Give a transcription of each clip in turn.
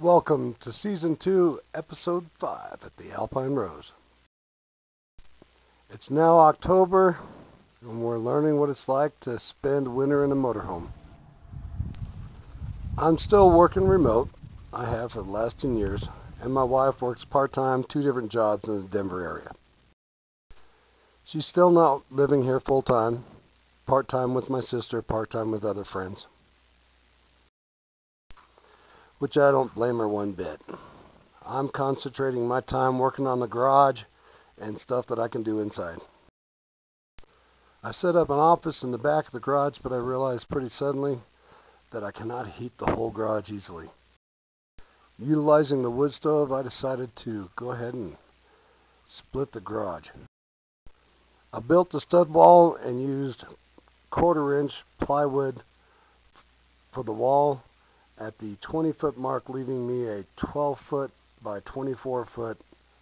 Welcome to Season 2, Episode 5 at the Alpine Rose. It's now October, and we're learning what it's like to spend winter in a motorhome. I'm still working remote. I have for the last 10 years, and my wife works part-time, 2 different jobs in the Denver area. She's still not living here full-time, part-time with my sister, part-time with other friends. Which I don't blame her one bit. I'm concentrating my time working on the garage and stuff that I can do inside. I set up an office in the back of the garage, but I realized pretty suddenly that I cannot heat the whole garage easily. Utilizing the wood stove, I decided to go ahead and split the garage. I built the stud wall and used 1/4-inch plywood for the wall at the 20-foot mark, leaving me a 12-foot by 24-foot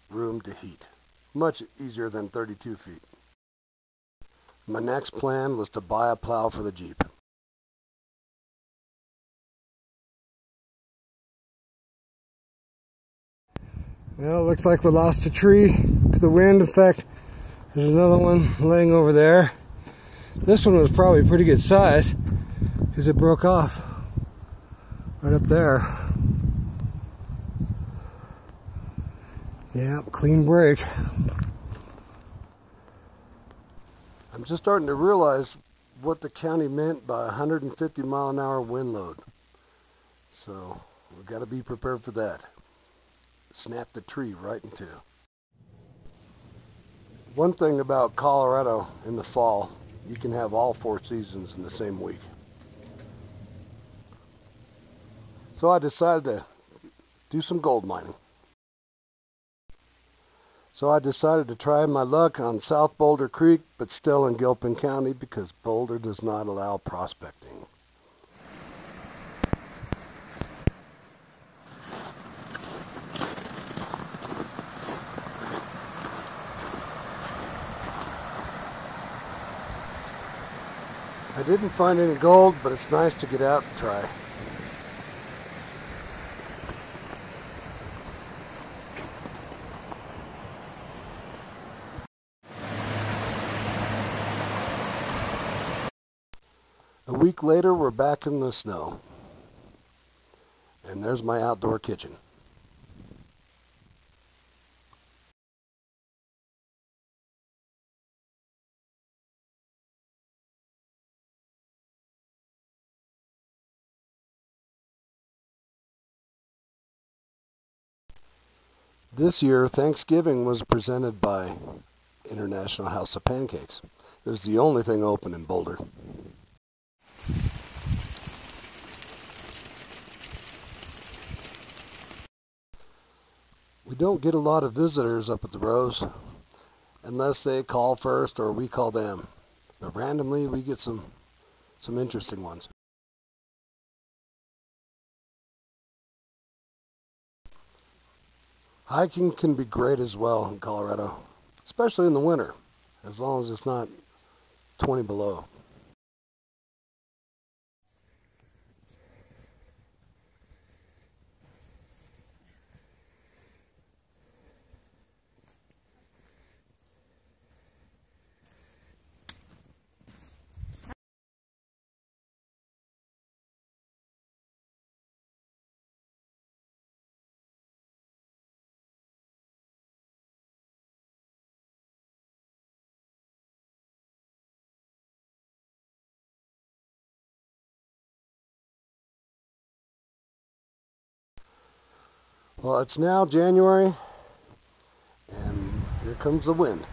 room to heat. Much easier than 32 feet. My next plan was to buy a plow for the Jeep. Well, it looks like we lost a tree to the wind. In fact, there's another one laying over there. This one was probably pretty good size because it broke off right up there. Yeah, clean break. I'm just starting to realize what the county meant by 150-mile-an-hour wind load. So we've got to be prepared for that. Snap the tree right in two. One thing about Colorado in the fall, you can have all 4 seasons in the same week. So I decided to do some gold mining. So I decided to try my luck on South Boulder Creek, but still in Gilpin County because Boulder does not allow prospecting. I didn't find any gold, but it's nice to get out and try. A week later, we're back in the snow. And there's my outdoor kitchen. This year, Thanksgiving was presented by International House of Pancakes. It was the only thing open in Boulder. We don't get a lot of visitors up at the Rose unless they call first or we call them. But randomly we get some interesting ones. Hiking can be great as well in Colorado, especially in the winter, as long as it's not 20 below. Well, it's now January, and here comes the wind.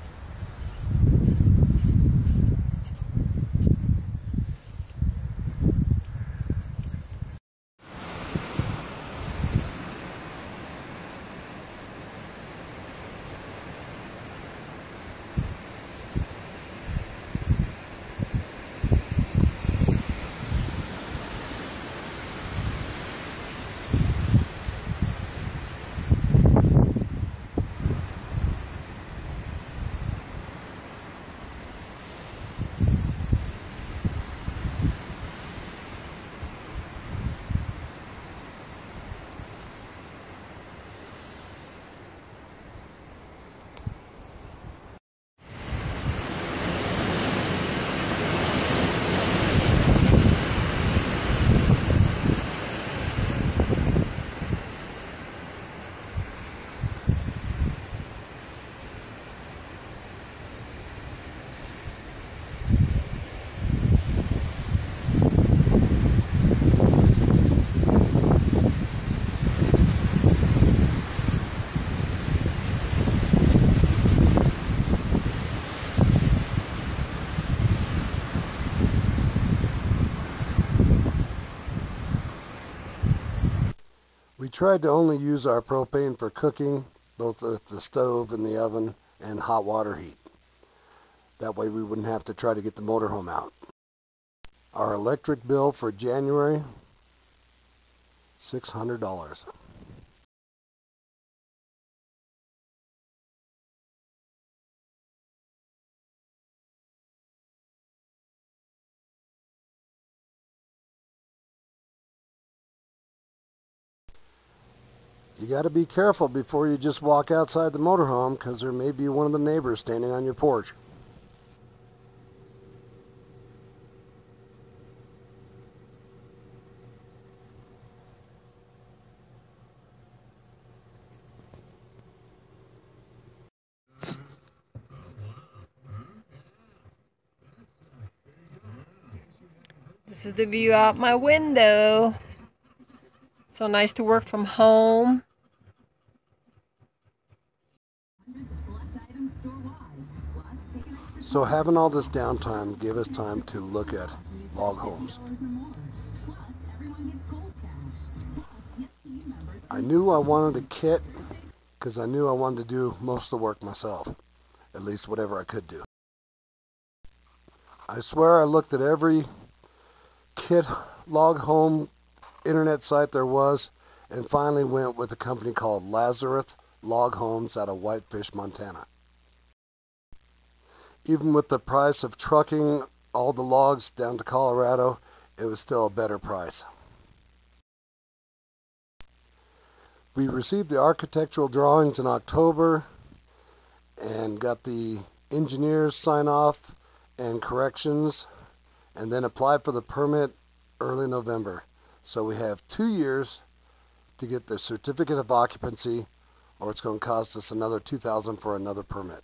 We tried to only use our propane for cooking, both with the stove and the oven and hot water heat. That way we wouldn't have to try to get the motorhome out. Our electric bill for January, $600. You got to be careful before you just walk outside the motorhome, because there may be one of the neighbors standing on your porch. This is the view out my window. So nice to work from home. So having all this downtime gave us time to look at log homes. I knew I wanted a kit because I knew I wanted to do most of the work myself, at least whatever I could do. I swear I looked at every kit log home internet site there was, and finally went with a company called Lazarus Log Homes out of Whitefish, Montana. Even with the price of trucking all the logs down to Colorado, it was still a better price. We received the architectural drawings in October and got the engineers sign off and corrections, and then applied for the permit early November. So we have 2 years to get the certificate of occupancy, or it's going to cost us another $2,000 for another permit.